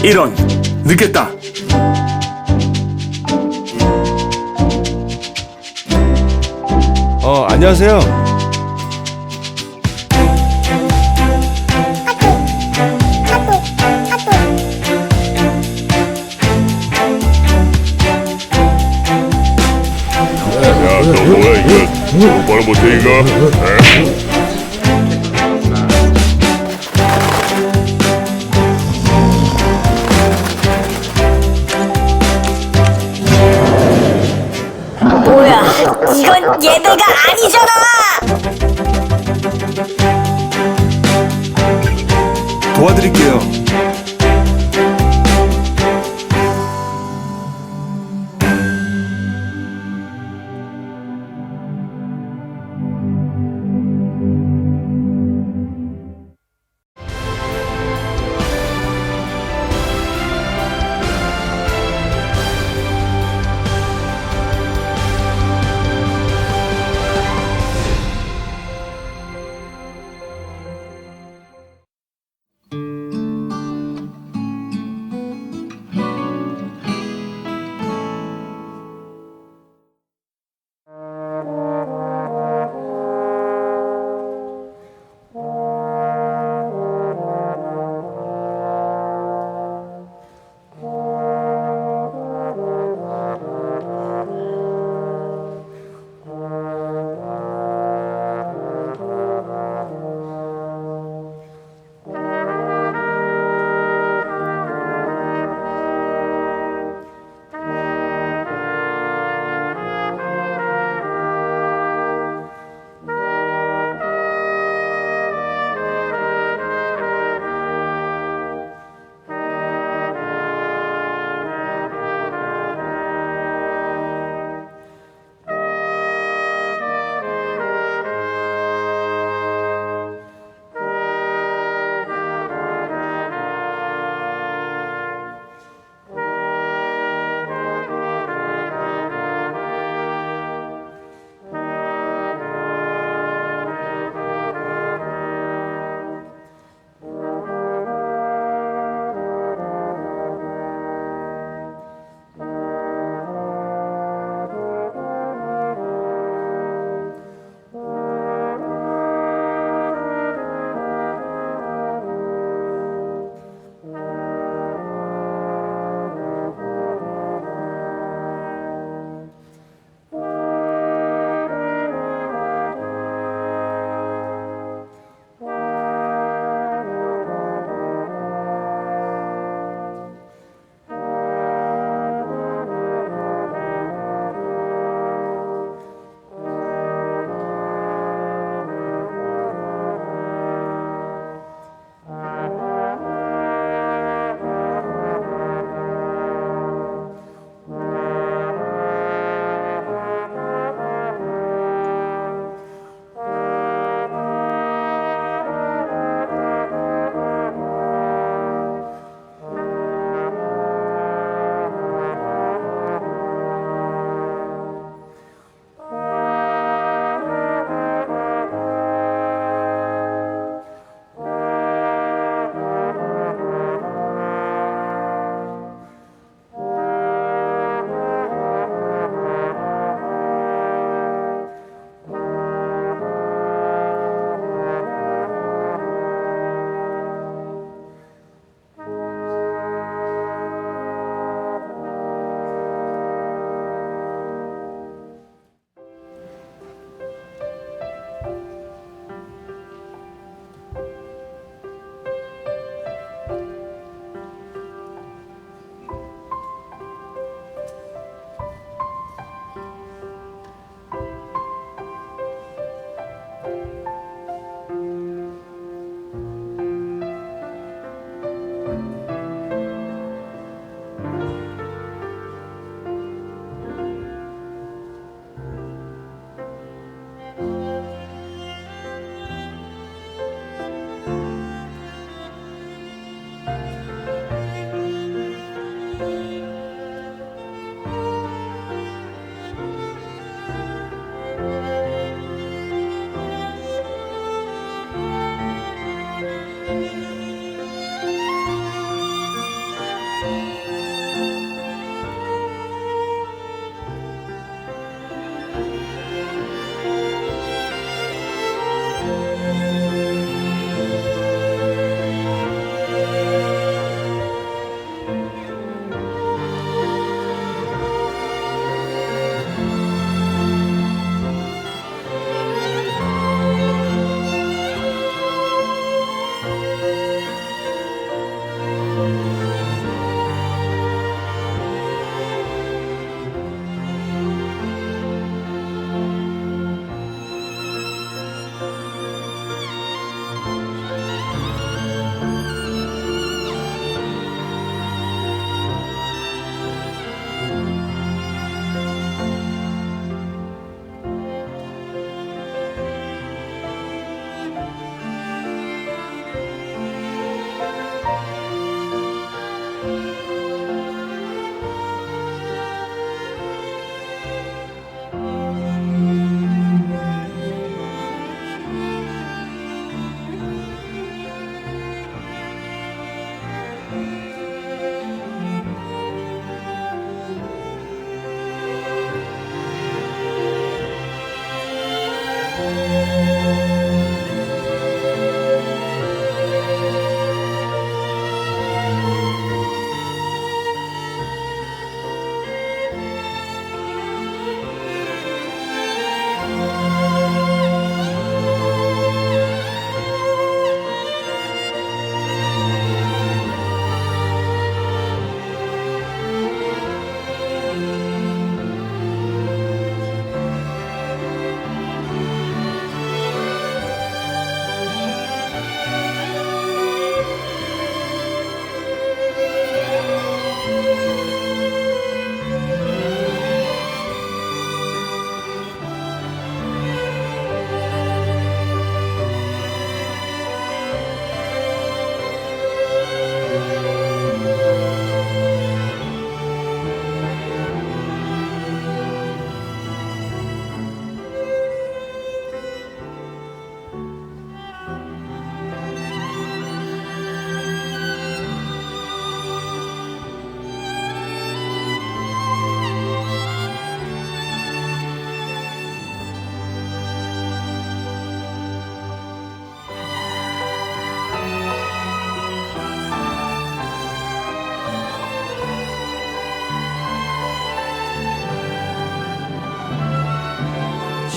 이런, 늦겠다. 안녕하세요. 야, 너 뭐야 이거? 똑바로 못해 이거? 에? 뭐야, 이건 예배가 아니잖아! 도와드릴게요.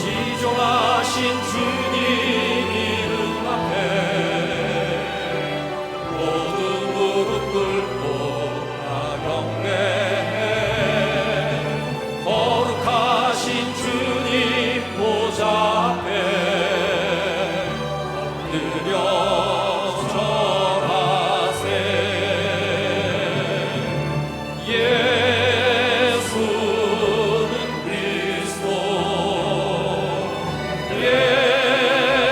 지종하신 주님 이름 앞에 모두 무릎 꿇고 다 경배해. 거룩하신 주님 보좌 앞에 엎드려 절하세. 예수는 그리스도, 예수는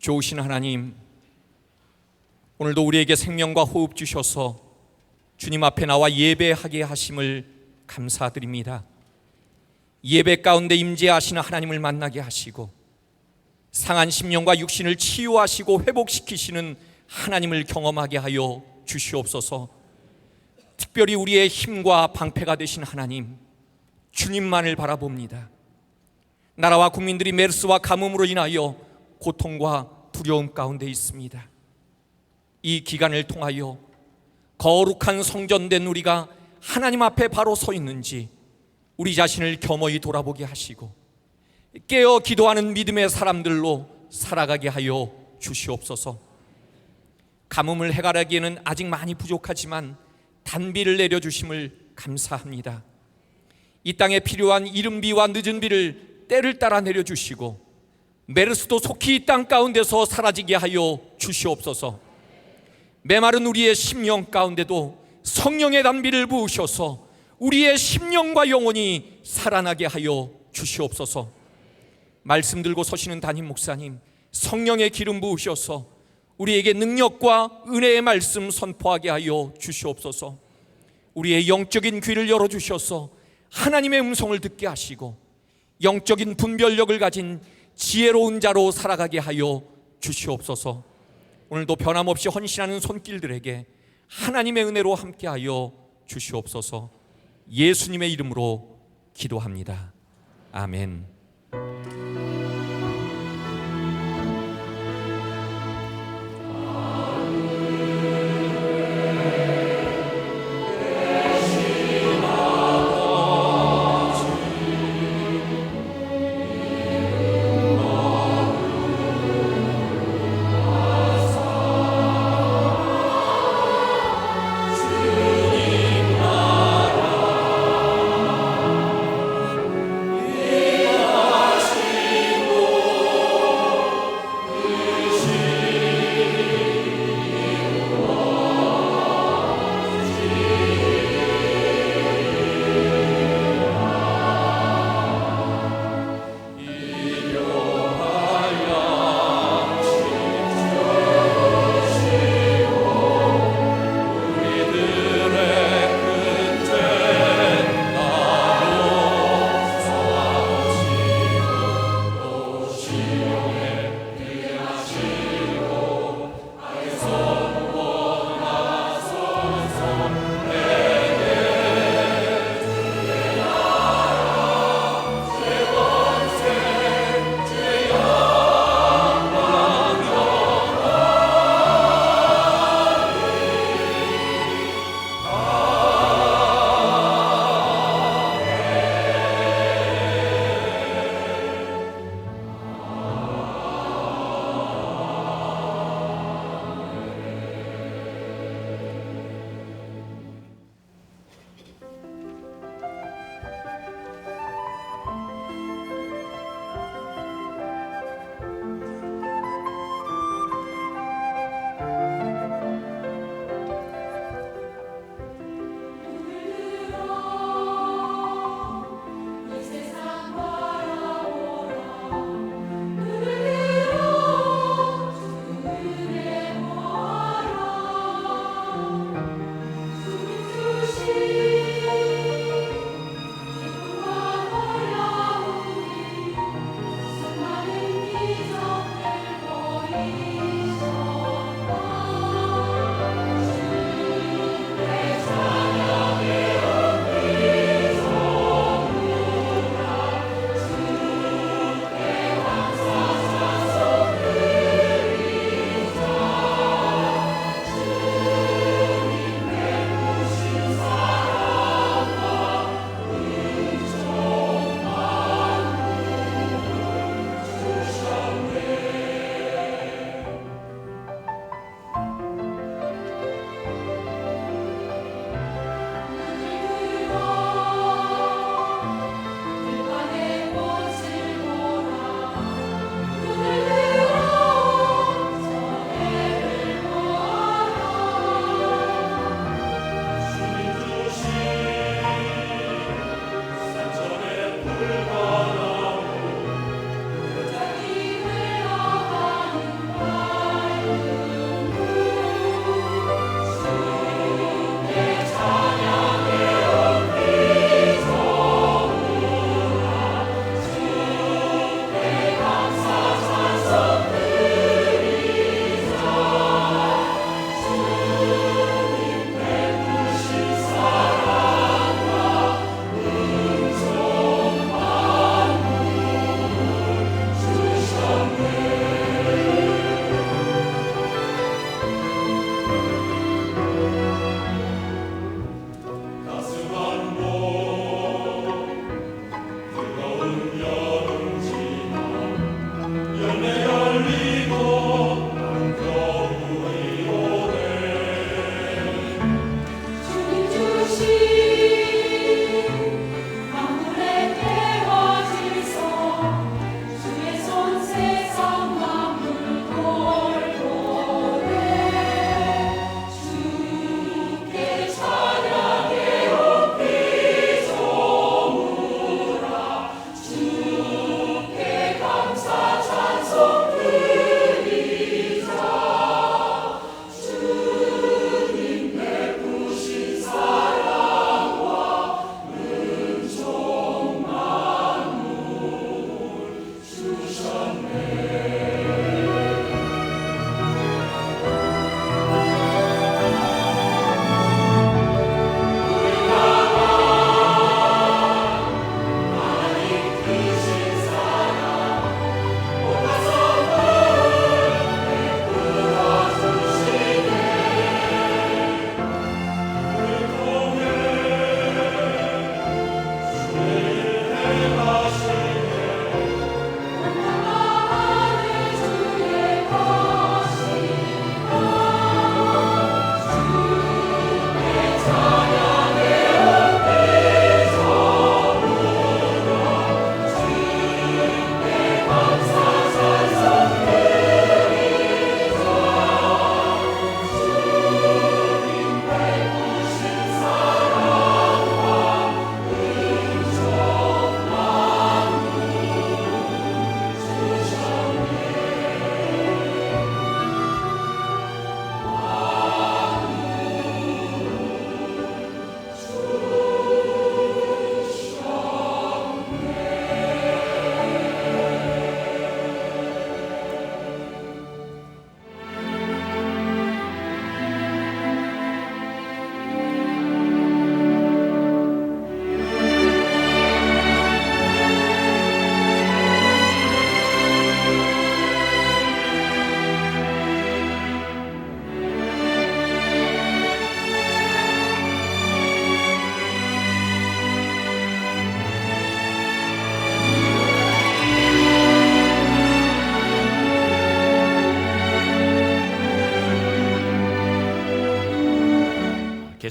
좋으신 하나님, 오늘도 우리에게 생명과 호흡 주셔서 주님 앞에 나와 예배하게 하심을 감사드립니다. 예배 가운데 임재하시는 하나님을 만나게 하시고 상한 심령과 육신을 치유하시고 회복시키시는 하나님을 경험하게 하여 주시옵소서. 특별히 우리의 힘과 방패가 되신 하나님, 주님만을 바라봅니다. 나라와 국민들이 메르스와 가뭄으로 인하여 고통과 두려움 가운데 있습니다. 이 기간을 통하여 거룩한 성전된 우리가 하나님 앞에 바로 서 있는지 우리 자신을 겸허히 돌아보게 하시고 깨어 기도하는 믿음의 사람들로 살아가게 하여 주시옵소서. 가뭄을 해결하기에는 아직 많이 부족하지만 단비를 내려주심을 감사합니다. 이 땅에 필요한 이른 비와 늦은 비를 때를 따라 내려주시고 메르스도 속히 이 땅 가운데서 사라지게 하여 주시옵소서. 메마른 우리의 심령 가운데도 성령의 단비를 부으셔서 우리의 심령과 영혼이 살아나게 하여 주시옵소서. 말씀 들고 서시는 담임 목사님, 성령의 기름 부으셔서 우리에게 능력과 은혜의 말씀 선포하게 하여 주시옵소서. 우리의 영적인 귀를 열어주셔서 하나님의 음성을 듣게 하시고 영적인 분별력을 가진 지혜로운 자로 살아가게 하여 주시옵소서. 오늘도 변함없이 헌신하는 손길들에게 하나님의 은혜로 함께하여 주시옵소서. 예수님의 이름으로 기도합니다. 아멘. 이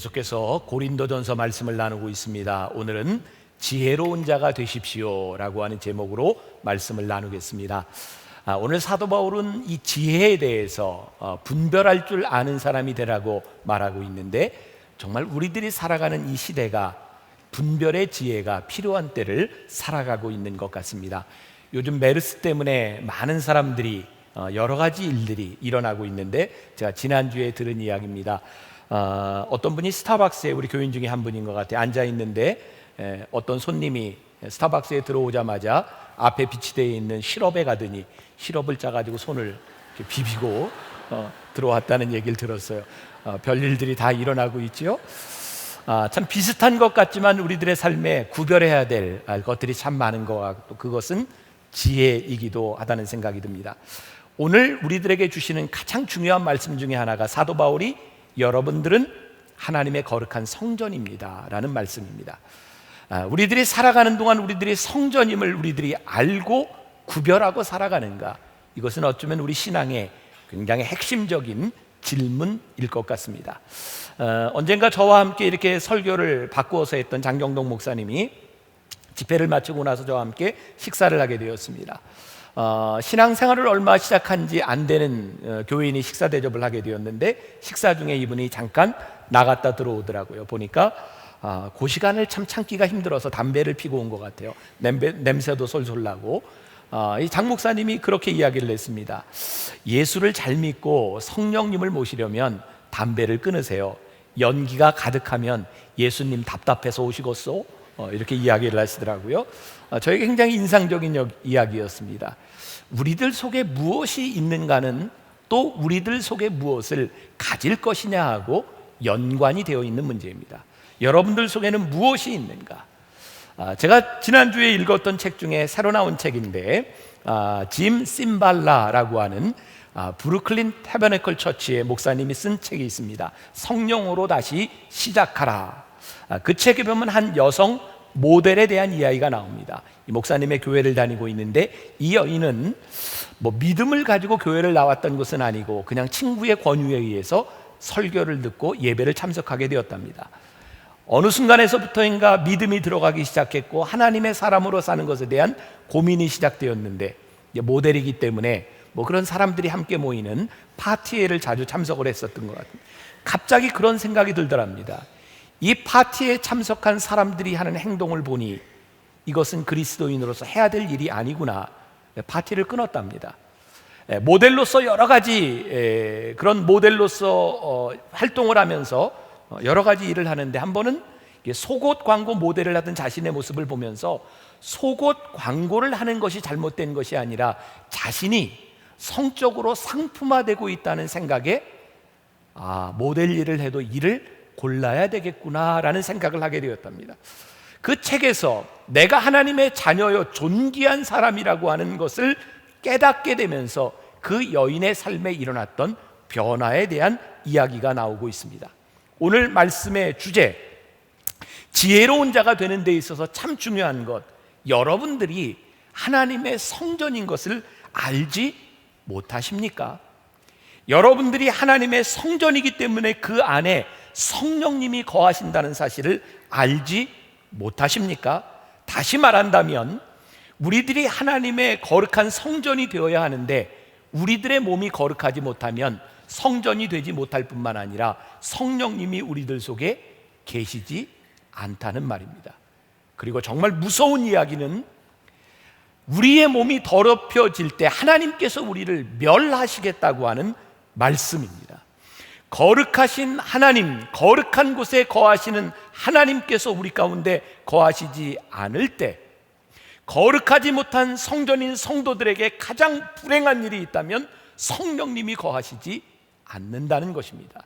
계속해서 고린도전서 말씀을 나누고 있습니다. 오늘은 지혜로운 자가 되십시오 라고 하는 제목으로 말씀을 나누겠습니다. 오늘 사도 바울은 이 지혜에 대해서 분별할 줄 아는 사람이 되라고 말하고 있는데, 정말 우리들이 살아가는 이 시대가 분별의 지혜가 필요한 때를 살아가고 있는 것 같습니다. 요즘 메르스 때문에 많은 사람들이 여러 가지 일들이 일어나고 있는데, 제가 지난주에 들은 이야기입니다. 어떤 분이 스타벅스에, 우리 교인 중에 한 분인 것 같아요, 앉아 있는데 어떤 손님이 스타벅스에 들어오자마자 앞에 비치되어 있는 시럽에 가더니 시럽을 짜가지고 손을 이렇게 비비고 들어왔다는 얘기를 들었어요. 별일들이 다 일어나고 있죠. 참 비슷한 것 같지만 우리들의 삶에 구별해야 될 것들이 참 많은 것 같고, 그것은 지혜이기도 하다는 생각이 듭니다. 오늘 우리들에게 주시는 가장 중요한 말씀 중에 하나가 사도 바울이 여러분들은 하나님의 거룩한 성전입니다 라는 말씀입니다. 우리들이 살아가는 동안 우리들이 성전임을 우리들이 알고 구별하고 살아가는가, 이것은 어쩌면 우리 신앙의 굉장히 핵심적인 질문일 것 같습니다. 언젠가 저와 함께 이렇게 설교를 바꾸어서 했던 장경동 목사님이 집회를 마치고 나서 저와 함께 식사를 하게 되었습니다. 신앙생활을 얼마 시작한 지 안 되는 교인이 식사 대접을 하게 되었는데, 식사 중에 이분이 잠깐 나갔다 들어오더라고요. 보니까 그 시간을 참 참기가 힘들어서 담배를 피고 온 것 같아요. 냄새도 솔솔 나고. 이 장 목사님이 그렇게 이야기를 했습니다. 예수를 잘 믿고 성령님을 모시려면 담배를 끊으세요. 연기가 가득하면 예수님 답답해서 오시겠소? 이렇게 이야기를 하시더라고요. 저에게 굉장히 인상적인 이야기였습니다. 우리들 속에 무엇이 있는가는 또 우리들 속에 무엇을 가질 것이냐 하고 연관이 되어 있는 문제입니다. 여러분들 속에는 무엇이 있는가? 제가 지난주에 읽었던 책 중에 새로 나온 책인데, 짐 심발라라고 하는 브루클린 태버네클 처치의 목사님이 쓴 책이 있습니다. 성령으로 다시 시작하라. 그 책에 보면 한 여성 모델에 대한 이야기가 나옵니다. 이 목사님의 교회를 다니고 있는데, 이 여인은 믿음을 가지고 교회를 나왔던 것은 아니고 그냥 친구의 권유에 의해서 설교를 듣고 예배를 참석하게 되었답니다. 어느 순간에서부터인가 믿음이 들어가기 시작했고 하나님의 사람으로 사는 것에 대한 고민이 시작되었는데, 모델이기 때문에 그런 사람들이 함께 모이는 파티에를 자주 참석을 했었던 것 같아요. 갑자기 그런 생각이 들더랍니다. 이 파티에 참석한 사람들이 하는 행동을 보니 이것은 그리스도인으로서 해야 될 일이 아니구나. 파티를 끊었답니다. 모델로서 여러 가지 그런 모델로서 활동을 하면서 여러 가지 일을 하는데, 한 번은 속옷 광고 모델을 하던 자신의 모습을 보면서 속옷 광고를 하는 것이 잘못된 것이 아니라 자신이 성적으로 상품화되고 있다는 생각에 모델 일을 해도 일을 골라야 되겠구나라는 생각을 하게 되었답니다. 그 책에서 내가 하나님의 자녀요 존귀한 사람이라고 하는 것을 깨닫게 되면서 그 여인의 삶에 일어났던 변화에 대한 이야기가 나오고 있습니다. 오늘 말씀의 주제, 지혜로운 자가 되는 데 있어서 참 중요한 것, 여러분들이 하나님의 성전인 것을 알지 못하십니까? 여러분들이 하나님의 성전이기 때문에 그 안에 성령님이 거하신다는 사실을 알지 못하십니까? 다시 말한다면 우리들이 하나님의 거룩한 성전이 되어야 하는데, 우리들의 몸이 거룩하지 못하면 성전이 되지 못할 뿐만 아니라 성령님이 우리들 속에 계시지 않다는 말입니다. 그리고 정말 무서운 이야기는 우리의 몸이 더럽혀질 때 하나님께서 우리를 멸하시겠다고 하는 말씀입니다. 거룩하신 하나님, 거룩한 곳에 거하시는 하나님께서 우리 가운데 거하시지 않을 때, 거룩하지 못한 성전인 성도들에게 가장 불행한 일이 있다면 성령님이 거하시지 않는다는 것입니다.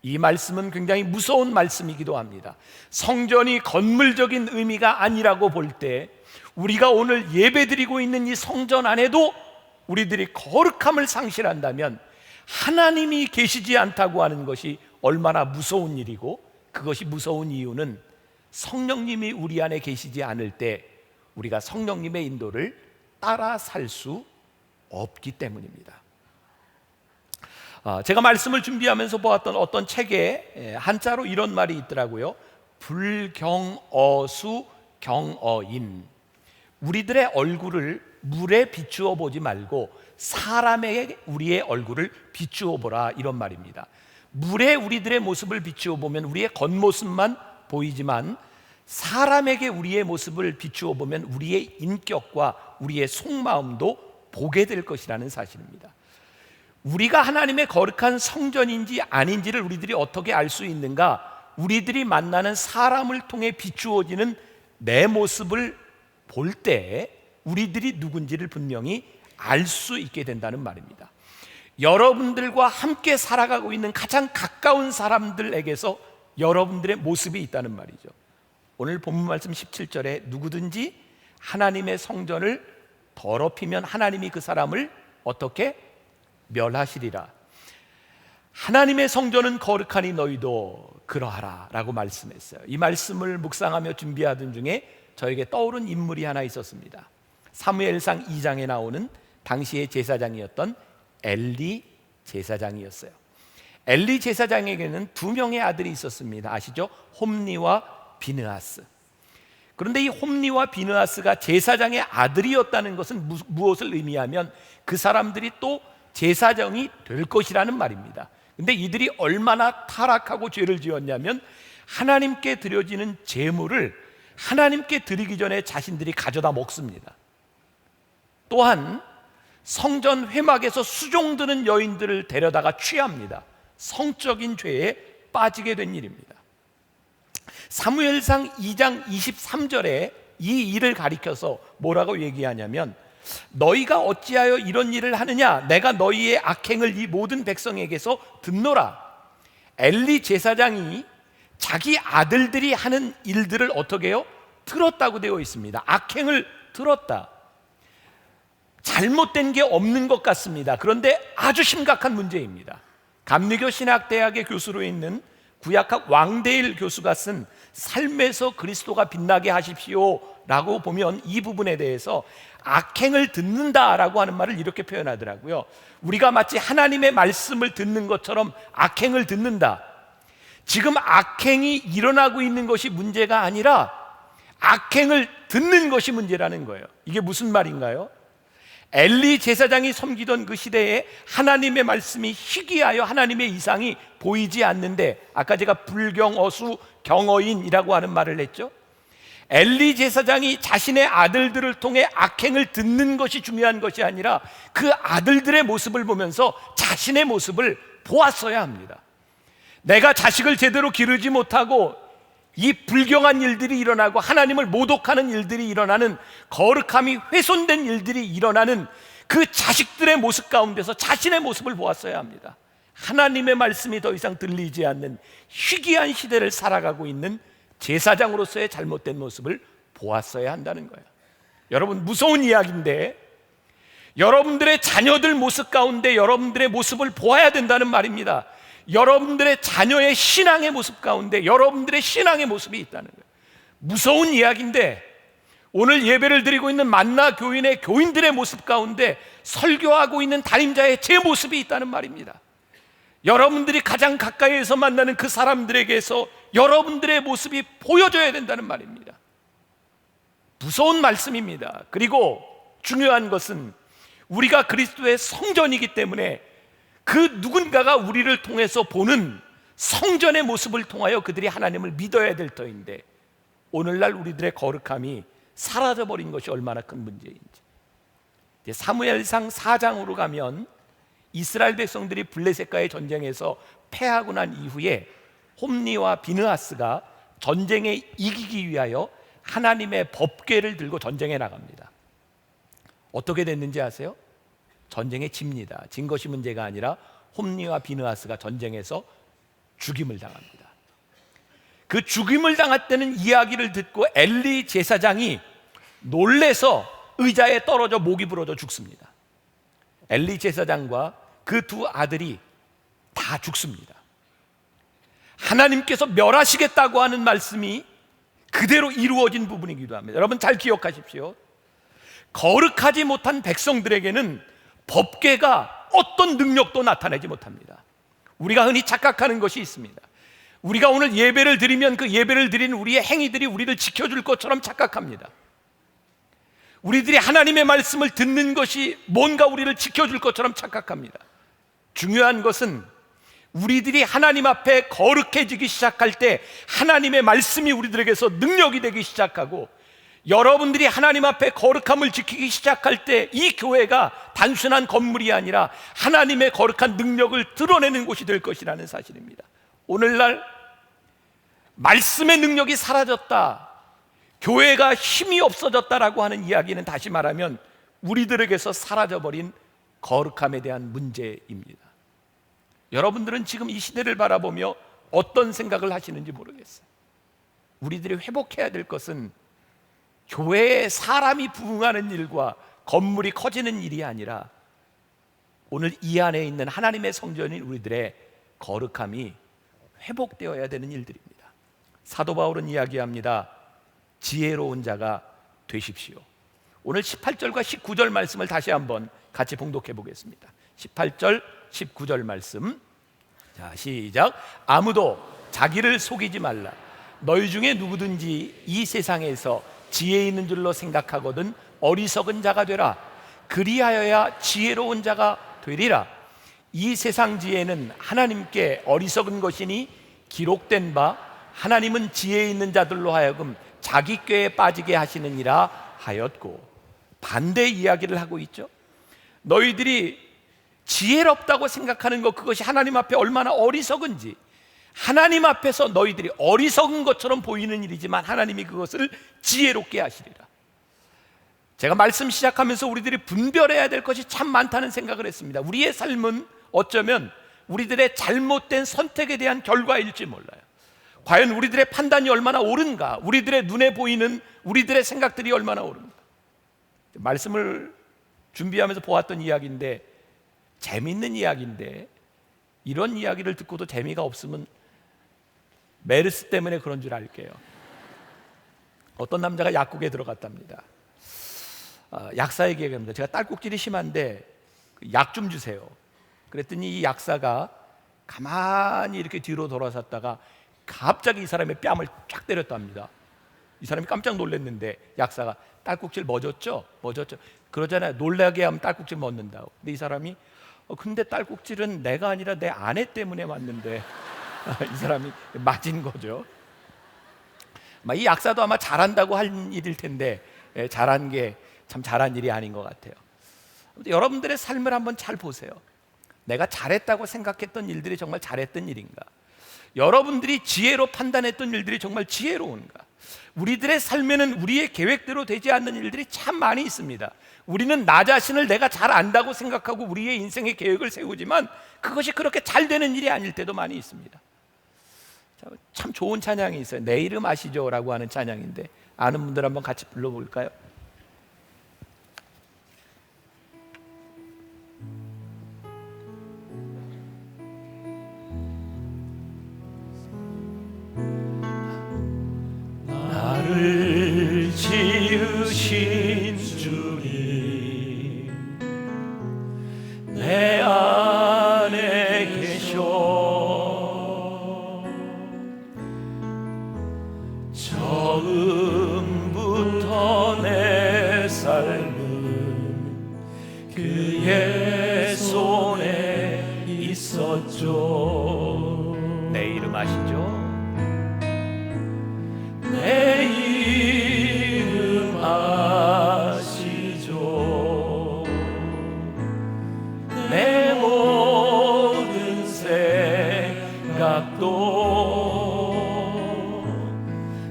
이 말씀은 굉장히 무서운 말씀이기도 합니다. 성전이 건물적인 의미가 아니라고 볼 때, 우리가 오늘 예배드리고 있는 이 성전 안에도 우리들이 거룩함을 상실한다면 하나님이 계시지 않다고 하는 것이 얼마나 무서운 일이고, 그것이 무서운 이유는 성령님이 우리 안에 계시지 않을 때 우리가 성령님의 인도를 따라 살 수 없기 때문입니다. 제가 말씀을 준비하면서 보았던 어떤 책에 한자로 이런 말이 있더라고요. 불경어수 경어인. 우리들의 얼굴을 물에 비추어 보지 말고 사람에게 우리의 얼굴을 비추어 보라, 이런 말입니다. 물에 우리들의 모습을 비추어 보면 우리의 겉모습만 보이지만 사람에게 우리의 모습을 비추어 보면 우리의 인격과 우리의 속마음도 보게 될 것이라는 사실입니다. 우리가 하나님의 거룩한 성전인지 아닌지를 우리들이 어떻게 알 수 있는가? 우리들이 만나는 사람을 통해 비추어지는 내 모습을 볼 때 우리들이 누군지를 분명히 알 수 있게 된다는 말입니다. 여러분들과 함께 살아가고 있는 가장 가까운 사람들에게서 여러분들의 모습이 있다는 말이죠. 오늘 본문 말씀 17절에 누구든지 하나님의 성전을 더럽히면 하나님이 그 사람을 어떻게 멸하시리라. 하나님의 성전은 거룩하니 너희도 그러하라 라고 말씀했어요. 이 말씀을 묵상하며 준비하던 중에 저에게 떠오른 인물이 하나 있었습니다. 사무엘상 2장에 나오는 당시의 제사장이었던 엘리 제사장이었어요. 엘리 제사장에게는 두 명의 아들이 있었습니다. 아시죠? 홈니와 비느하스. 그런데 이 홈니와 비느하스가 제사장의 아들이었다는 것은 무엇을 의미하면 그 사람들이 또 제사장이 될 것이라는 말입니다. 근데 이들이 얼마나 타락하고 죄를 지었냐면 하나님께 드려지는 제물을 하나님께 드리기 전에 자신들이 가져다 먹습니다. 또한 성전 회막에서 수종드는 여인들을 데려다가 취합니다. 성적인 죄에 빠지게 된 일입니다. 사무엘상 2장 23절에 이 일을 가리켜서 뭐라고 얘기하냐면 너희가 어찌하여 이런 일을 하느냐? 내가 너희의 악행을 이 모든 백성에게서 듣노라. 엘리 제사장이 자기 아들들이 하는 일들을 어떻게 해요? 들었다고 되어 있습니다. 악행을 들었다. 잘못된 게 없는 것 같습니다. 그런데 아주 심각한 문제입니다. 감리교 신학대학의 교수로 있는 구약학 왕대일 교수가 쓴 삶에서 그리스도가 빛나게 하십시오 라고 보면 이 부분에 대해서 악행을 듣는다라고 하는 말을 이렇게 표현하더라고요. 우리가 마치 하나님의 말씀을 듣는 것처럼 악행을 듣는다. 지금 악행이 일어나고 있는 것이 문제가 아니라 악행을 듣는 것이 문제라는 거예요. 이게 무슨 말인가요? 엘리 제사장이 섬기던 그 시대에 하나님의 말씀이 희귀하여 하나님의 이상이 보이지 않는데, 아까 제가 불경어수 경어인이라고 하는 말을 했죠. 엘리 제사장이 자신의 아들들을 통해 악행을 듣는 것이 중요한 것이 아니라 그 아들들의 모습을 보면서 자신의 모습을 보았어야 합니다. 내가 자식을 제대로 기르지 못하고 이 불경한 일들이 일어나고 하나님을 모독하는 일들이 일어나는, 거룩함이 훼손된 일들이 일어나는 그 자식들의 모습 가운데서 자신의 모습을 보았어야 합니다. 하나님의 말씀이 더 이상 들리지 않는 희귀한 시대를 살아가고 있는 제사장으로서의 잘못된 모습을 보았어야 한다는 거예요. 여러분, 무서운 이야기인데 여러분들의 자녀들 모습 가운데 여러분들의 모습을 보아야 된다는 말입니다. 여러분들의 자녀의 신앙의 모습 가운데 여러분들의 신앙의 모습이 있다는 거예요. 무서운 이야기인데 오늘 예배를 드리고 있는 만나 교인의 교인들의 모습 가운데 설교하고 있는 담임자의 제 모습이 있다는 말입니다. 여러분들이 가장 가까이에서 만나는 그 사람들에게서 여러분들의 모습이 보여져야 된다는 말입니다. 무서운 말씀입니다. 그리고 중요한 것은 우리가 그리스도의 성전이기 때문에 그 누군가가 우리를 통해서 보는 성전의 모습을 통하여 그들이 하나님을 믿어야 될 터인데, 오늘날 우리들의 거룩함이 사라져버린 것이 얼마나 큰 문제인지. 사무엘상 4장으로 가면 이스라엘 백성들이 블레셋과의 전쟁에서 패하고 난 이후에 홈니와 비느하스가 전쟁에 이기기 위하여 하나님의 법궤를 들고 전쟁에 나갑니다. 어떻게 됐는지 아세요? 전쟁에 집니다. 진 것이 문제가 아니라 홈니와 비느하스가 전쟁에서 죽임을 당합니다. 그 죽임을 당했다는 이야기를 듣고 엘리 제사장이 놀래서 의자에 떨어져 목이 부러져 죽습니다. 엘리 제사장과 그 두 아들이 다 죽습니다. 하나님께서 멸하시겠다고 하는 말씀이 그대로 이루어진 부분이기도 합니다. 여러분 잘 기억하십시오. 거룩하지 못한 백성들에게는 법궤가 어떤 능력도 나타내지 못합니다. 우리가 흔히 착각하는 것이 있습니다. 우리가 오늘 예배를 드리면 그 예배를 드리는 우리의 행위들이 우리를 지켜줄 것처럼 착각합니다. 우리들이 하나님의 말씀을 듣는 것이 뭔가 우리를 지켜줄 것처럼 착각합니다. 중요한 것은 우리들이 하나님 앞에 거룩해지기 시작할 때 하나님의 말씀이 우리들에게서 능력이 되기 시작하고, 여러분들이 하나님 앞에 거룩함을 지키기 시작할 때 이 교회가 단순한 건물이 아니라 하나님의 거룩한 능력을 드러내는 곳이 될 것이라는 사실입니다. 오늘날 말씀의 능력이 사라졌다, 교회가 힘이 없어졌다라고 하는 이야기는 다시 말하면 우리들에게서 사라져버린 거룩함에 대한 문제입니다. 여러분들은 지금 이 시대를 바라보며 어떤 생각을 하시는지 모르겠어요. 우리들이 회복해야 될 것은 교회에 사람이 부흥하는 일과 건물이 커지는 일이 아니라 오늘 이 안에 있는 하나님의 성전인 우리들의 거룩함이 회복되어야 되는 일들입니다. 사도 바울은 이야기합니다. 지혜로운 자가 되십시오. 오늘 18절과 19절 말씀을 다시 한번 같이 봉독해 보겠습니다. 18절 19절 말씀. 자, 시작. 아무도 자기를 속이지 말라. 너희 중에 누구든지 이 세상에서 지혜 있는 줄로 생각하거든 어리석은 자가 되라. 그리하여야 지혜로운 자가 되리라. 이 세상 지혜는 하나님께 어리석은 것이니 기록된 바 하나님은 지혜 있는 자들로 하여금 자기 꾀에 빠지게 하시느니라 하였고, 반대 이야기를 하고 있죠. 너희들이 지혜롭다고 생각하는 것, 그것이 하나님 앞에 얼마나 어리석은지, 하나님 앞에서 너희들이 어리석은 것처럼 보이는 일이지만 하나님이 그것을 지혜롭게 하시리라. 제가 말씀 시작하면서 우리들이 분별해야 될 것이 참 많다는 생각을 했습니다. 우리의 삶은 어쩌면 우리들의 잘못된 선택에 대한 결과일지 몰라요. 과연 우리들의 판단이 얼마나 옳은가, 우리들의 눈에 보이는 우리들의 생각들이 얼마나 옳은가. 말씀을 준비하면서 보았던 이야기인데, 재밌는 이야기인데 이런 이야기를 듣고도 재미가 없으면 메르스 때문에 그런 줄 알게요. 어떤 남자가 약국에 들어갔답니다. 약사에게 얘기합니다. 제가 딸꾹질이 심한데 약 좀 주세요. 그랬더니 이 약사가 가만히 이렇게 뒤로 돌아섰다가 갑자기 이 사람의 뺨을 쫙 때렸답니다. 이 사람이 깜짝 놀랐는데 약사가 딸꾹질 멎었죠? 멎었죠. 그러잖아요. 놀라게 하면 딸꾹질 멎는다고. 근데 이 사람이 근데 딸꾹질은 내가 아니라 내 아내 때문에 맞는데 이 사람이 맞은 거죠. 이 약사도 아마 잘한다고 한 일일 텐데 잘한 게 참 잘한 일이 아닌 것 같아요. 여러분들의 삶을 한번 잘 보세요. 내가 잘했다고 생각했던 일들이 정말 잘했던 일인가? 여러분들이 지혜로 판단했던 일들이 정말 지혜로운가? 우리들의 삶에는 우리의 계획대로 되지 않는 일들이 참 많이 있습니다. 우리는 나 자신을 내가 잘 안다고 생각하고 우리의 인생의 계획을 세우지만 그것이 그렇게 잘 되는 일이 아닐 때도 많이 있습니다. 참 좋은 찬양이 있어요. 내 이름 아시죠? 라고 하는 찬양인데 아는 분들 한번 같이 불러볼까요? 나를 지으신 주님 내 안에 계셔 처음부터 내 삶은 그의 손에 있었죠. 내 이름 아시죠? 내 이름 아시죠? 내 모든 생각도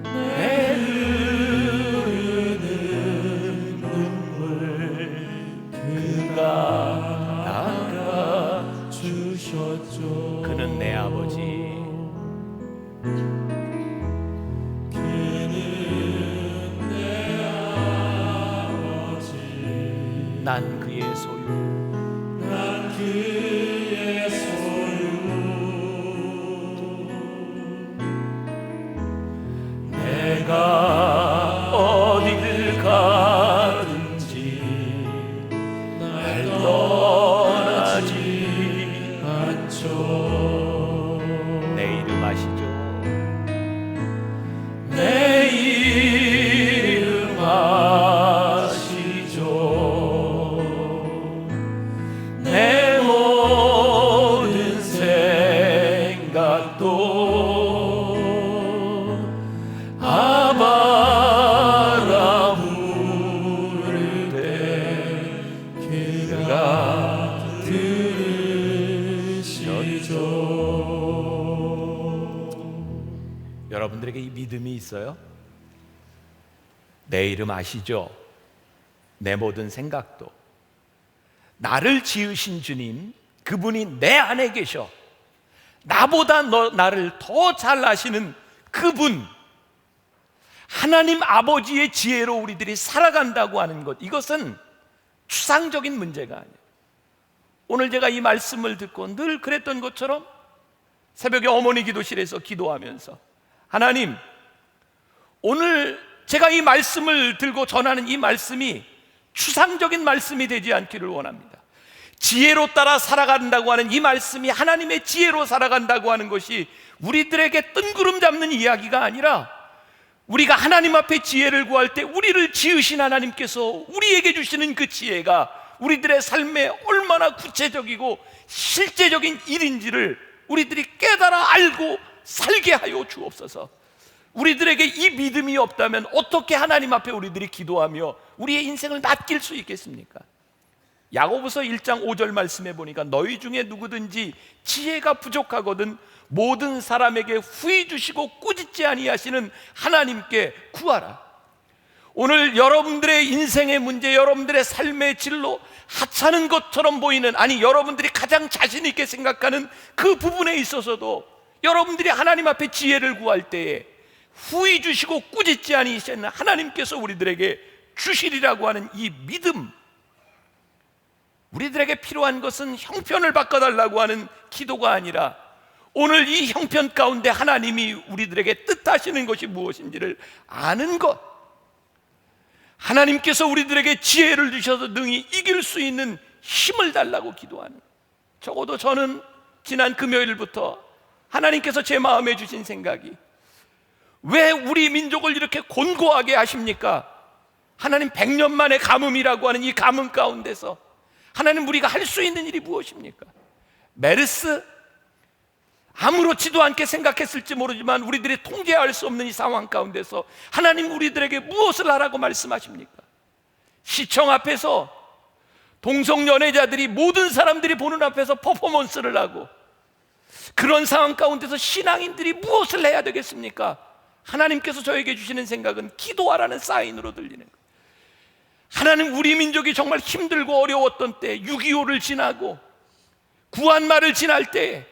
내 흐르는 눈물 그가 닦아주셨죠. 그는 내 아버지, 난 그의 소유, 난 그의 소유. 내가 어딜 가든지 날 떠나지 믿음이 있어요? 내 이름 아시죠? 내 모든 생각도. 나를 지으신 주님, 그분이 내 안에 계셔. 나보다 나를 더 잘 아시는 그분, 하나님 아버지의 지혜로 우리들이 살아간다고 하는 것, 이것은 추상적인 문제가 아니에요. 오늘 제가 이 말씀을 듣고 늘 그랬던 것처럼 새벽에 어머니 기도실에서 기도하면서, 하나님, 오늘 제가 이 말씀을 들고 전하는 이 말씀이 추상적인 말씀이 되지 않기를 원합니다. 지혜로 따라 살아간다고 하는 이 말씀이 하나님의 지혜로 살아간다고 하는 것이 우리들에게 뜬구름 잡는 이야기가 아니라, 우리가 하나님 앞에 지혜를 구할 때 우리를 지으신 하나님께서 우리에게 주시는 그 지혜가 우리들의 삶에 얼마나 구체적이고 실제적인 일인지를 우리들이 깨달아 알고 살게 하여 주옵소서. 우리들에게 이 믿음이 없다면 어떻게 하나님 앞에 우리들이 기도하며 우리의 인생을 맡길 수 있겠습니까? 야고보서 1장 5절 말씀해 보니까, 너희 중에 누구든지 지혜가 부족하거든 모든 사람에게 후히 주시고 꾸짖지 아니하시는 하나님께 구하라. 오늘 여러분들의 인생의 문제, 여러분들의 삶의 진로, 하찮은 것처럼 보이는, 아니 여러분들이 가장 자신 있게 생각하는 그 부분에 있어서도 여러분들이 하나님 앞에 지혜를 구할 때에 후히 주시고 꾸짖지 아니하시는 하나님께서 우리들에게 주시리라고 하는 이 믿음, 우리들에게 필요한 것은 형편을 바꿔달라고 하는 기도가 아니라, 오늘 이 형편 가운데 하나님이 우리들에게 뜻하시는 것이 무엇인지를 아는 것, 하나님께서 우리들에게 지혜를 주셔서 능히 이길 수 있는 힘을 달라고 기도하는 것. 적어도 저는 지난 금요일부터 하나님께서 제 마음에 주신 생각이, 왜 우리 민족을 이렇게 곤고하게 하십니까? 하나님 100년 만의 가뭄이라고 하는 이 가뭄 가운데서 하나님, 우리가 할 수 있는 일이 무엇입니까? 메르스, 아무렇지도 않게 생각했을지 모르지만 우리들이 통제할 수 없는 이 상황 가운데서 하나님 우리들에게 무엇을 하라고 말씀하십니까? 시청 앞에서 동성연애자들이 모든 사람들이 보는 앞에서 퍼포먼스를 하고, 그런 상황 가운데서 신앙인들이 무엇을 해야 되겠습니까? 하나님께서 저에게 주시는 생각은 기도하라는 사인으로 들리는 거예요. 하나님, 우리 민족이 정말 힘들고 어려웠던 때, 6.25를 지나고 구한말을 지날 때,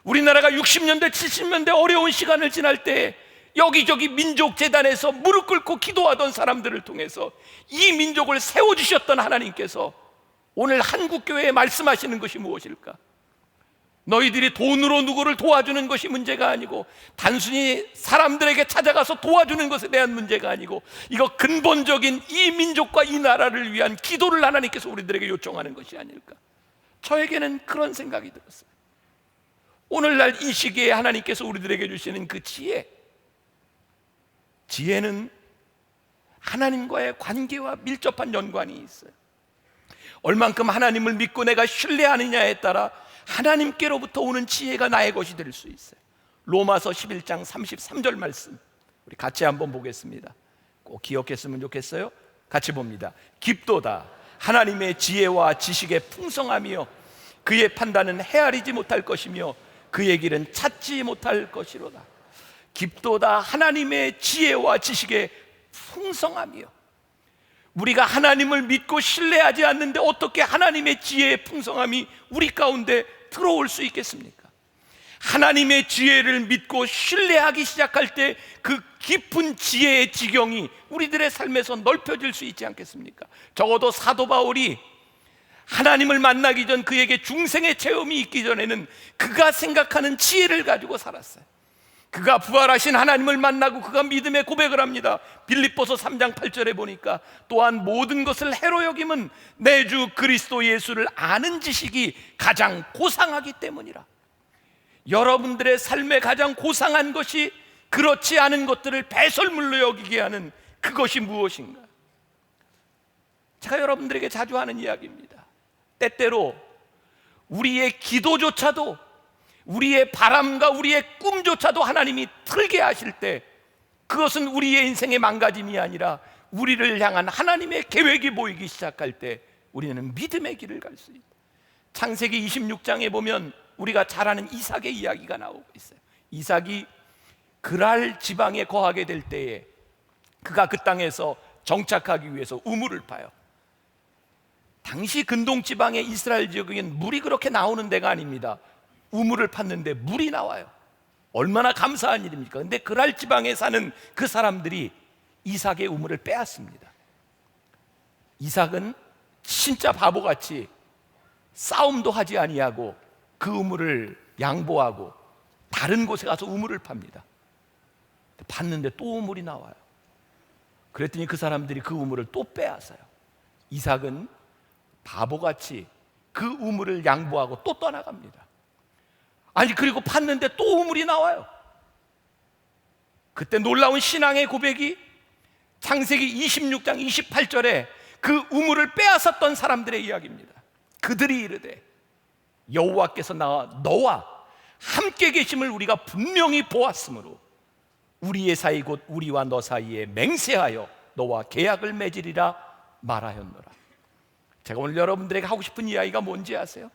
우리나라가 60년대 70년대 어려운 시간을 지날 때 여기저기 민족재단에서 무릎 꿇고 기도하던 사람들을 통해서 이 민족을 세워주셨던 하나님께서 오늘 한국교회에 말씀하시는 것이 무엇일까? 너희들이 돈으로 누구를 도와주는 것이 문제가 아니고, 단순히 사람들에게 찾아가서 도와주는 것에 대한 문제가 아니고, 이거 근본적인 이 민족과 이 나라를 위한 기도를 하나님께서 우리들에게 요청하는 것이 아닐까? 저에게는 그런 생각이 들었어요. 오늘날 이 시기에 하나님께서 우리들에게 주시는 그 지혜는 하나님과의 관계와 밀접한 연관이 있어요. 얼만큼 하나님을 믿고 내가 신뢰하느냐에 따라 하나님께로부터 오는 지혜가 나의 것이 될 수 있어요. 로마서 11장 33절 말씀, 우리 같이 한번 보겠습니다. 꼭 기억했으면 좋겠어요. 같이 봅니다. 깊도다 하나님의 지혜와 지식의 풍성함이요, 그의 판단은 헤아리지 못할 것이며 그의 길은 찾지 못할 것이로다. 깊도다 하나님의 지혜와 지식의 풍성함이요. 우리가 하나님을 믿고 신뢰하지 않는데 어떻게 하나님의 지혜의 풍성함이 우리 가운데 들어올 수 있겠습니까? 하나님의 지혜를 믿고 신뢰하기 시작할 때 그 깊은 지혜의 지경이 우리들의 삶에서 넓혀질 수 있지 않겠습니까? 적어도 사도 바울이 하나님을 만나기 전 그에게 중생의 체험이 있기 전에는 그가 생각하는 지혜를 가지고 살았어요. 그가 부활하신 하나님을 만나고 그가 믿음의 고백을 합니다. 빌립보서 3장 8절에 보니까, 또한 모든 것을 해로 여김은 내 주 그리스도 예수를 아는 지식이 가장 고상하기 때문이라. 여러분들의 삶에 가장 고상한 것이 그렇지 않은 것들을 배설물로 여기게 하는 그것이 무엇인가? 제가 여러분들에게 자주 하는 이야기입니다. 때때로 우리의 기도조차도, 우리의 바람과 우리의 꿈조차도 하나님이 틀게 하실 때, 그것은 우리의 인생의 망가짐이 아니라 우리를 향한 하나님의 계획이 보이기 시작할 때 우리는 믿음의 길을 갈 수 있다. 창세기 26장에 보면 우리가 잘 아는 이삭의 이야기가 나오고 있어요. 이삭이 그랄 지방에 거하게 될 때에 그가 그 땅에서 정착하기 위해서 우물을 파요. 당시 근동 지방의 이스라엘 지역에는 물이 그렇게 나오는 데가 아닙니다. 우물을 팠는데 물이 나와요. 얼마나 감사한 일입니까? 근데 그랄 지방에 사는 그 사람들이 이삭의 우물을 빼앗습니다. 이삭은 진짜 바보같이 싸움도 하지 아니하고 그 우물을 양보하고 다른 곳에 가서 우물을 팝니다. 팠는데 또 우물이 나와요. 그랬더니 그 사람들이 그 우물을 또 빼앗아요. 이삭은 바보같이 그 우물을 양보하고 또 떠나갑니다. 아니, 그리고 팠는데 또 우물이 나와요. 그때 놀라운 신앙의 고백이 창세기 26장 28절에 그 우물을 빼앗았던 사람들의 이야기입니다. 그들이 이르되 여호와께서 너와 함께 계심을 우리가 분명히 보았으므로 우리의 사이 곧 우리와 너 사이에 맹세하여 너와 계약을 맺으리라 말하였노라. 제가 오늘 여러분들에게 하고 싶은 이야기가 뭔지 아세요?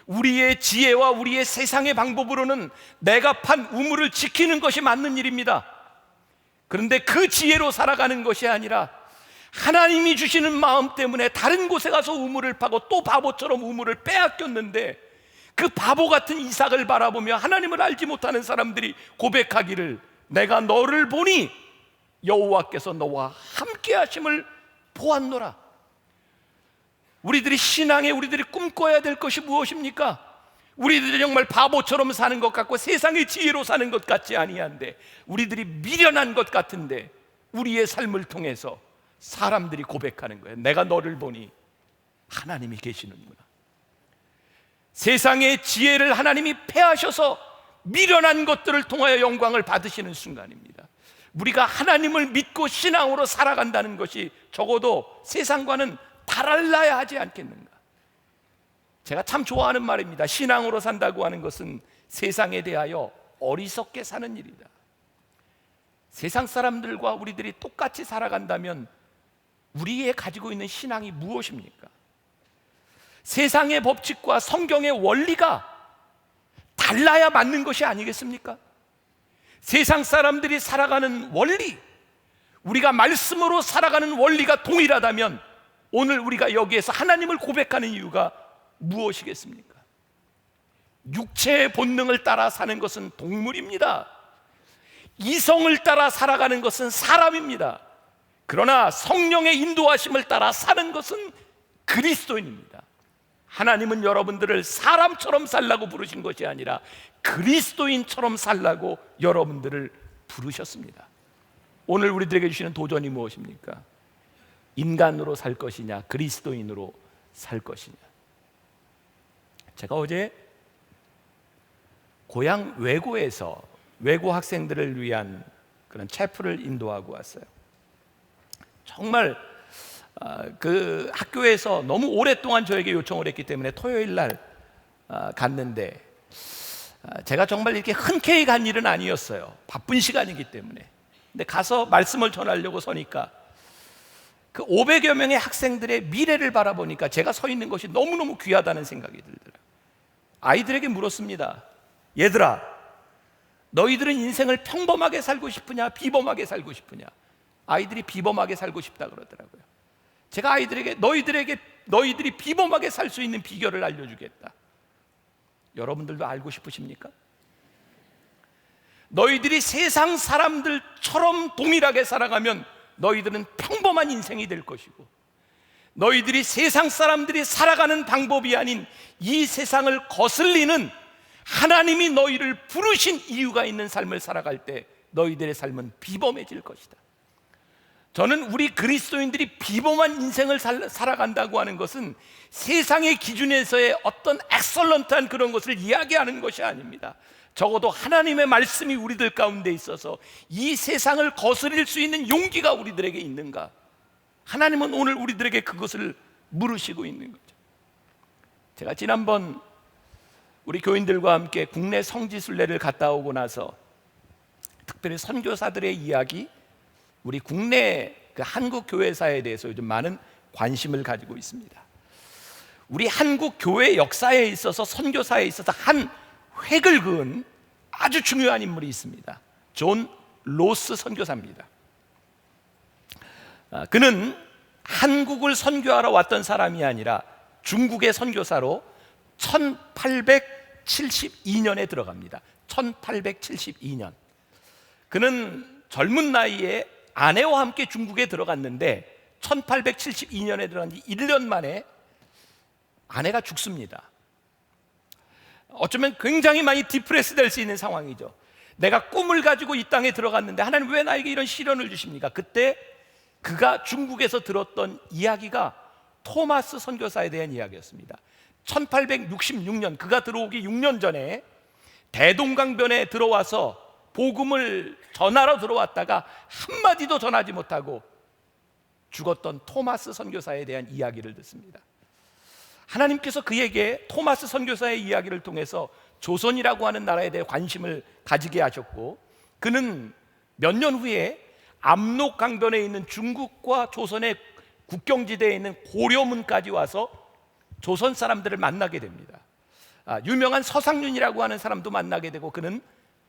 우리의 지혜와 우리의 세상의 방법으로는 내가 판 우물을 지키는 것이 맞는 일입니다. 그런데 그 지혜로 살아가는 것이 아니라 하나님이 주시는 마음 때문에 다른 곳에 가서 우물을 파고 또 바보처럼 우물을 빼앗겼는데, 그 바보 같은 이삭을 바라보며 하나님을 알지 못하는 사람들이 고백하기를 내가 너를 보니 여호와께서 너와 함께 하심을 보았노라. 우리들이 신앙에 우리들이 꿈꿔야 될 것이 무엇입니까? 우리들이 정말 바보처럼 사는 것 같고 세상의 지혜로 사는 것 같지 아니한데, 우리들이 미련한 것 같은데 우리의 삶을 통해서 사람들이 고백하는 거예요. 내가 너를 보니 하나님이 계시는구나. 세상의 지혜를 하나님이 패하셔서 미련한 것들을 통하여 영광을 받으시는 순간입니다. 우리가 하나님을 믿고 신앙으로 살아간다는 것이 적어도 세상과는 달라야 하지 않겠는가. 제가 참 좋아하는 말입니다. 신앙으로 산다고 하는 것은 세상에 대하여 어리석게 사는 일이다. 세상 사람들과 우리들이 똑같이 살아간다면 우리의 가지고 있는 신앙이 무엇입니까? 세상의 법칙과 성경의 원리가 달라야 맞는 것이 아니겠습니까? 세상 사람들이 살아가는 원리, 우리가 말씀으로 살아가는 원리가 동일하다면 오늘 우리가 여기에서 하나님을 고백하는 이유가 무엇이겠습니까? 육체의 본능을 따라 사는 것은 동물입니다. 이성을 따라 살아가는 것은 사람입니다. 그러나 성령의 인도하심을 따라 사는 것은 그리스도인입니다. 하나님은 여러분들을 사람처럼 살라고 부르신 것이 아니라 그리스도인처럼 살라고 여러분들을 부르셨습니다. 오늘 우리들에게 주시는 도전이 무엇입니까? 인간으로 살 것이냐, 그리스도인으로 살 것이냐. 제가 어제 고향 외고에서 외고 학생들을 위한 그런 체프를 인도하고 왔어요. 정말 그 학교에서 너무 오랫동안 저에게 요청을 했기 때문에 토요일 날 갔는데, 제가 정말 이렇게 흔쾌히 간 일은 아니었어요. 바쁜 시간이기 때문에. 근데 가서 말씀을 전하려고 서니까 그 500여 명의 학생들의 미래를 바라보니까 제가 서 있는 것이 너무너무 귀하다는 생각이 들더라고요. 아이들에게 물었습니다. 얘들아, 너희들은 인생을 평범하게 살고 싶으냐, 비범하게 살고 싶으냐? 아이들이 비범하게 살고 싶다 그러더라고요. 제가 아이들에게 너희들이 비범하게 살 수 있는 비결을 알려주겠다. 여러분들도 알고 싶으십니까? 너희들이 세상 사람들처럼 동일하게 살아가면 너희들은 평범한 인생이 될 것이고, 너희들이 세상 사람들이 살아가는 방법이 아닌 이 세상을 거슬리는 하나님이 너희를 부르신 이유가 있는 삶을 살아갈 때 너희들의 삶은 비범해질 것이다. 저는 우리 그리스도인들이 비범한 인생을 살아간다고 하는 것은 세상의 기준에서의 어떤 엑설런트한 그런 것을 이야기하는 것이 아닙니다. 적어도 하나님의 말씀이 우리들 가운데 있어서 이 세상을 거스릴 수 있는 용기가 우리들에게 있는가? 하나님은 오늘 우리들에게 그것을 물으시고 있는 거죠. 제가 지난번 우리 교인들과 함께 국내 성지순례를 갔다 오고 나서 특별히 선교사들의 이야기, 우리 국내 그 한국 교회사에 대해서 요즘 많은 관심을 가지고 있습니다. 우리 한국 교회 역사에 있어서 선교사에 있어서 한 획을 그은 아주 중요한 인물이 있습니다. 존 로스 선교사입니다. 그는 한국을 선교하러 왔던 사람이 아니라 중국의 선교사로 1872년에 들어갑니다. 1872년. 그는 젊은 나이에 아내와 함께 중국에 들어갔는데 1872년에 들어간 지 1년 만에 아내가 죽습니다. 어쩌면 굉장히 많이 디프레스 될 수 있는 상황이죠. 내가 꿈을 가지고 이 땅에 들어갔는데 하나님 왜 나에게 이런 시련을 주십니까? 그때 그가 중국에서 들었던 이야기가 토마스 선교사에 대한 이야기였습니다. 1866년 그가 들어오기 6년 전에 대동강변에 들어와서 복음을 전하러 들어왔다가 한마디도 전하지 못하고 죽었던 토마스 선교사에 대한 이야기를 듣습니다. 하나님께서 그에게 토마스 선교사의 이야기를 통해서 조선이라고 하는 나라에 대해 관심을 가지게 하셨고, 그는 몇 년 후에 압록강변에 있는 중국과 조선의 국경지대에 있는 고려문까지 와서 조선 사람들을 만나게 됩니다. 유명한 서상윤이라고 하는 사람도 만나게 되고, 그는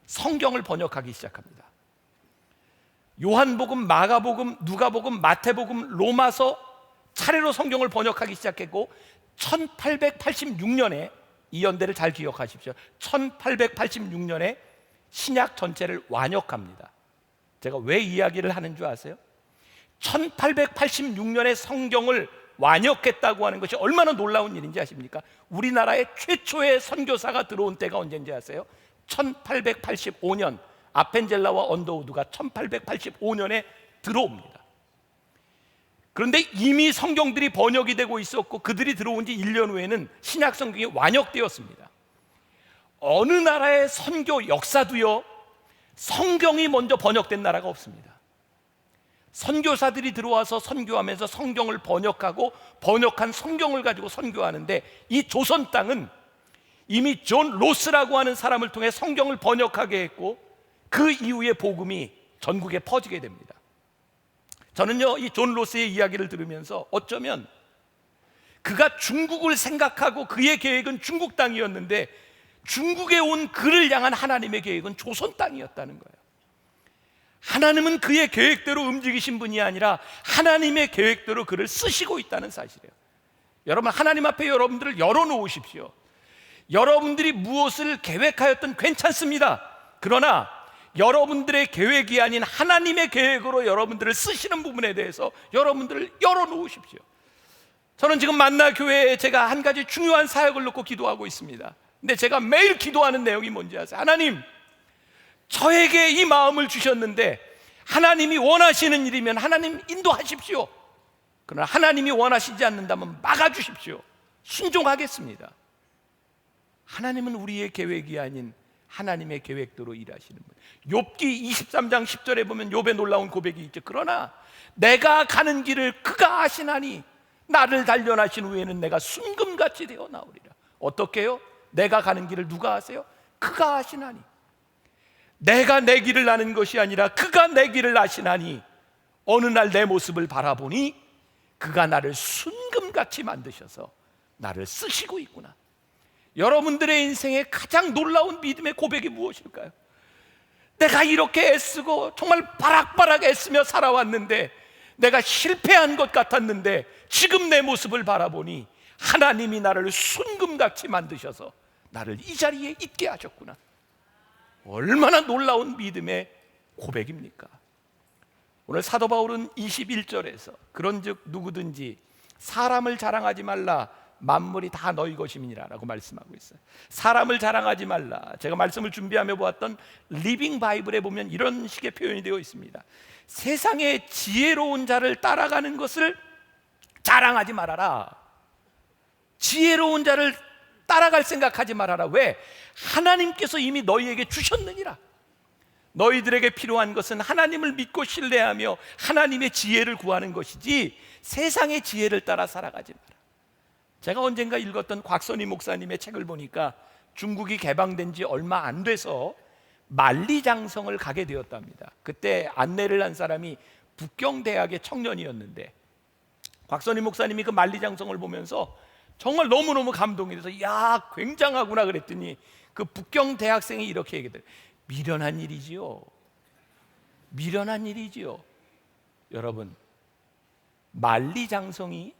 성경을 번역하기 시작합니다. 요한복음, 마가복음, 누가복음, 마태복음, 로마서 차례로 성경을 번역하기 시작했고 1886년에 이 연대를 잘 기억하십시오. 1886년에 신약 전체를 완역합니다. 제가 왜 이야기를 하는 줄 아세요? 1886년에 성경을 완역했다고 하는 것이 얼마나 놀라운 일인지 아십니까? 우리나라의 최초의 선교사가 들어온 때가 언제인지 아세요? 1885년 아펜젤라와 언더우드가 1885년에 들어옵니다. 그런데 이미 성경들이 번역이 되고 있었고 그들이 들어온 지 1년 후에는 신약 성경이 완역되었습니다. 어느 나라의 선교 역사도요, 성경이 먼저 번역된 나라가 없습니다. 선교사들이 들어와서 선교하면서 성경을 번역하고 번역한 성경을 가지고 선교하는데, 이 조선 땅은 이미 존 로스라고 하는 사람을 통해 성경을 번역하게 했고 그 이후에 복음이 전국에 퍼지게 됩니다. 저는요, 이 존 로스의 이야기를 들으면서 어쩌면 그가 중국을 생각하고 그의 계획은 중국 땅이었는데 중국에 온 그를 향한 하나님의 계획은 조선 땅이었다는 거예요. 하나님은 그의 계획대로 움직이신 분이 아니라 하나님의 계획대로 그를 쓰시고 있다는 사실이에요. 여러분, 하나님 앞에 여러분들을 열어놓으십시오. 여러분들이 무엇을 계획하였든 괜찮습니다. 그러나 여러분들의 계획이 아닌 하나님의 계획으로 여러분들을 쓰시는 부분에 대해서 여러분들을 열어놓으십시오. 저는 지금 만나교회에 제가 한 가지 중요한 사역을 놓고 기도하고 있습니다. 근데 제가 매일 기도하는 내용이 뭔지 아세요? 하나님, 저에게 이 마음을 주셨는데 하나님이 원하시는 일이면 하나님 인도하십시오. 그러나 하나님이 원하시지 않는다면 막아주십시오. 순종하겠습니다. 하나님은 우리의 계획이 아닌 하나님의 계획대로 일하시는 분. 욥기 23장 10절에 보면 욥의 놀라운 고백이 있죠. 그러나 내가 가는 길을 그가 아시나니 나를 단련하신 후에는 내가 순금같이 되어 나오리라. 어떻게 해요? 내가 가는 길을 누가 아세요? 그가 아시나니. 내가 내 길을 아는 것이 아니라 그가 내 길을 아시나니 어느 날 내 모습을 바라보니 그가 나를 순금같이 만드셔서 나를 쓰시고 있구나. 여러분들의 인생의 가장 놀라운 믿음의 고백이 무엇일까요? 내가 이렇게 애쓰고 정말 바락바락 애쓰며 살아왔는데 내가 실패한 것 같았는데 지금 내 모습을 바라보니 하나님이 나를 순금같이 만드셔서 나를 이 자리에 있게 하셨구나. 얼마나 놀라운 믿음의 고백입니까? 오늘 사도 바울은 21절에서 그런즉 누구든지 사람을 자랑하지 말라, 만물이 다 너희 것임이니라 라고 말씀하고 있어요. 사람을 자랑하지 말라. 제가 말씀을 준비하며 보았던 리빙 바이블에 보면 이런 식의 표현이 되어 있습니다. 세상의 지혜로운 자를 따라가는 것을 자랑하지 말아라. 지혜로운 자를 따라갈 생각하지 말아라. 왜? 하나님께서 이미 너희에게 주셨느니라. 너희들에게 필요한 것은 하나님을 믿고 신뢰하며 하나님의 지혜를 구하는 것이지 세상의 지혜를 따라 살아가지 마라. 제가 언젠가 읽었던 곽선희 목사님의 책을 보니까 중국이 개방된 지 얼마 안 돼서 만리장성을 가게 되었답니다. 그때 안내를 한 사람이 북경대학의 청년이었는데 곽선희 목사님이 그 만리장성을 보면서 정말 너무너무 감동이 돼서 야, 굉장하구나 그랬더니 그 북경대학생이 이렇게 얘기해요. 미련한 일이지요. 미련한 일이지요. 여러분, 만리장성이,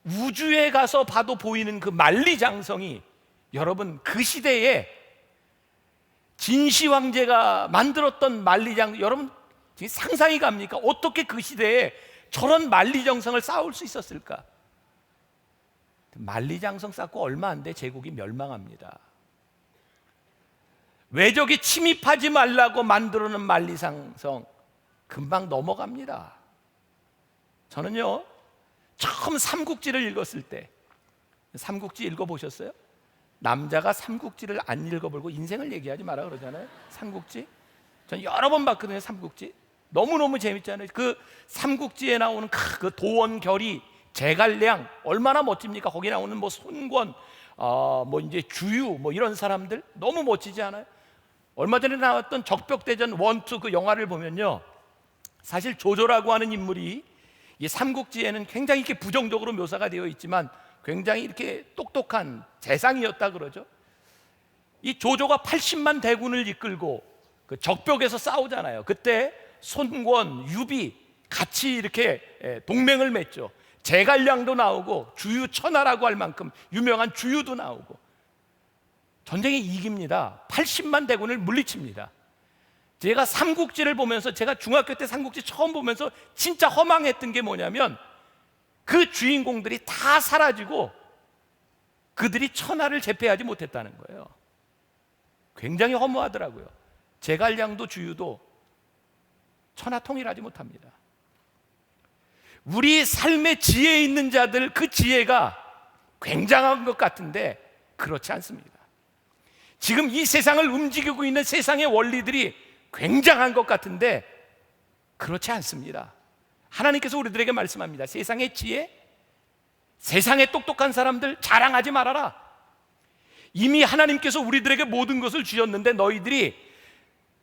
우주에 가서 봐도 보이는 그 만리장성이, 여러분 그 시대에 진시 황제가 만들었던 만리장, 여러분 상상이 갑니까? 어떻게 그 시대에 저런 만리장성을 쌓을 수 있었을까? 만리장성 쌓고 얼마 안 돼 제국이 멸망합니다. 외적이 침입하지 말라고 만들어놓은 만리장성 금방 넘어갑니다. 저는요, 처음 삼국지를 읽었을 때, 삼국지 읽어보셨어요? 남자가 삼국지를 안 읽어보고 인생을 얘기하지 마라 그러잖아요. 삼국지 전 여러 번 봤거든요. 삼국지 너무너무 재밌잖아요. 그 삼국지에 나오는 그 도원결이, 제갈량 얼마나 멋집니까? 거기 나오는 뭐 손권, 뭐 이제 주유, 뭐 이런 사람들 너무 멋지지 않아요? 얼마 전에 나왔던 적벽대전 1, 2 그 영화를 보면요, 사실 조조라고 하는 인물이 이 삼국지에는 굉장히 이렇게 부정적으로 묘사가 되어 있지만 굉장히 이렇게 똑똑한 재상이었다 그러죠. 이 조조가 80만 대군을 이끌고 그 적벽에서 싸우잖아요. 그때 손권, 유비 같이 이렇게 동맹을 맺죠. 제갈량도 나오고 주유천하라고 할 만큼 유명한 주유도 나오고 전쟁에 이깁니다. 80만 대군을 물리칩니다. 제가 삼국지를 보면서, 제가 중학교 때 삼국지 처음 보면서 진짜 허망했던 게 뭐냐면, 그 주인공들이 다 사라지고 그들이 천하를 제패하지 못했다는 거예요. 굉장히 허무하더라고요. 제갈량도 주유도 천하 통일하지 못합니다. 우리 삶의 지혜 있는 자들, 그 지혜가 굉장한 것 같은데 그렇지 않습니다. 지금 이 세상을 움직이고 있는 세상의 원리들이 굉장한 것 같은데 그렇지 않습니다. 하나님께서 우리들에게 말씀합니다. 세상의 지혜, 세상의 똑똑한 사람들 자랑하지 말아라. 이미 하나님께서 우리들에게 모든 것을 주셨는데 너희들이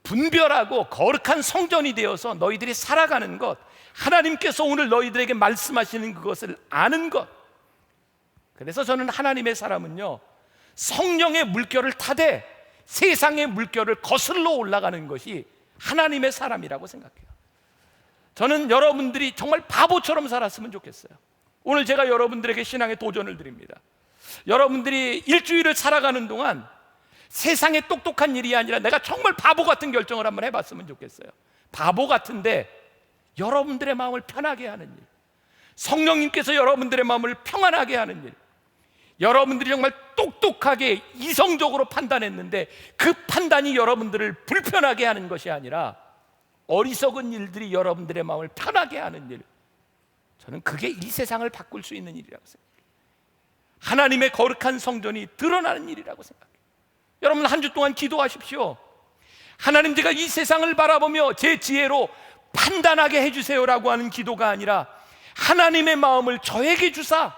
분별하고 거룩한 성전이 되어서 너희들이 살아가는 것, 하나님께서 오늘 너희들에게 말씀하시는 그것을 아는 것. 그래서 저는 하나님의 사람은요, 성령의 물결을 타되 세상의 물결을 거슬러 올라가는 것이 하나님의 사람이라고 생각해요. 저는 여러분들이 정말 바보처럼 살았으면 좋겠어요. 오늘 제가 여러분들에게 신앙의 도전을 드립니다. 여러분들이 일주일을 살아가는 동안 세상의 똑똑한 일이 아니라 내가 정말 바보 같은 결정을 한번 해봤으면 좋겠어요. 바보 같은데 여러분들의 마음을 편하게 하는 일, 성령님께서 여러분들의 마음을 평안하게 하는 일, 여러분들이 정말 똑똑하게 이성적으로 판단했는데 그 판단이 여러분들을 불편하게 하는 것이 아니라 어리석은 일들이 여러분들의 마음을 편하게 하는 일, 저는 그게 이 세상을 바꿀 수 있는 일이라고 생각해요. 하나님의 거룩한 성전이 드러나는 일이라고 생각해요. 여러분 한 주 동안 기도하십시오. 하나님, 제가 이 세상을 바라보며 제 지혜로 판단하게 해주세요라고 하는 기도가 아니라 하나님의 마음을 저에게 주사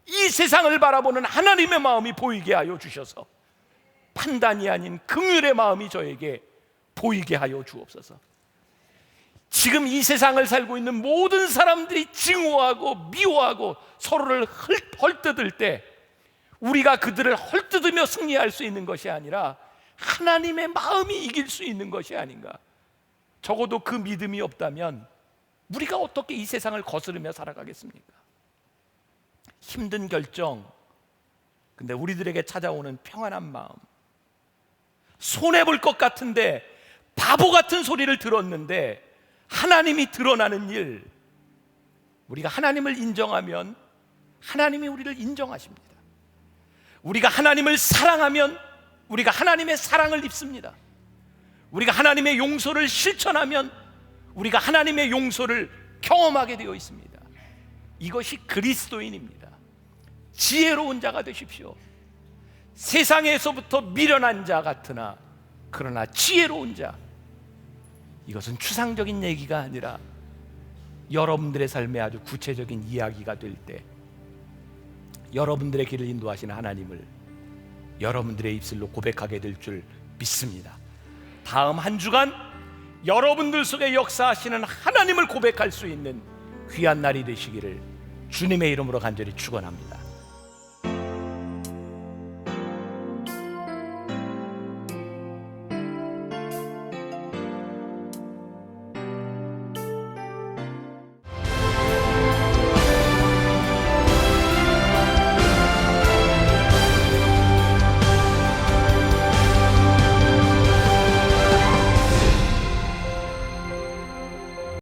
이 세상을 바라보는 하나님의 마음이 보이게 하여 주셔서 판단이 아닌 긍휼의 마음이 저에게 보이게 하여 주옵소서. 지금 이 세상을 살고 있는 모든 사람들이 증오하고 미워하고 서로를 헐뜯을 때 우리가 그들을 헐뜯으며 승리할 수 있는 것이 아니라 하나님의 마음이 이길 수 있는 것이 아닌가. 적어도 그 믿음이 없다면 우리가 어떻게 이 세상을 거스르며 살아가겠습니까? 힘든 결정, 근데 우리들에게 찾아오는 평안한 마음, 손해볼 것 같은데 바보 같은 소리를 들었는데 하나님이 드러나는 일, 우리가 하나님을 인정하면 하나님이 우리를 인정하십니다. 우리가 하나님을 사랑하면 우리가 하나님의 사랑을 입습니다. 우리가 하나님의 용서를 실천하면 우리가 하나님의 용서를 경험하게 되어 있습니다. 이것이 그리스도인입니다. 지혜로운 자가 되십시오. 세상에서부터 미련한 자 같으나 그러나 지혜로운 자, 이것은 추상적인 얘기가 아니라 여러분들의 삶에 아주 구체적인 이야기가 될 때 여러분들의 길을 인도하시는 하나님을 여러분들의 입술로 고백하게 될 줄 믿습니다. 다음 한 주간 여러분들 속에 역사하시는 하나님을 고백할 수 있는 귀한 날이 되시기를 주님의 이름으로 간절히 축원합니다.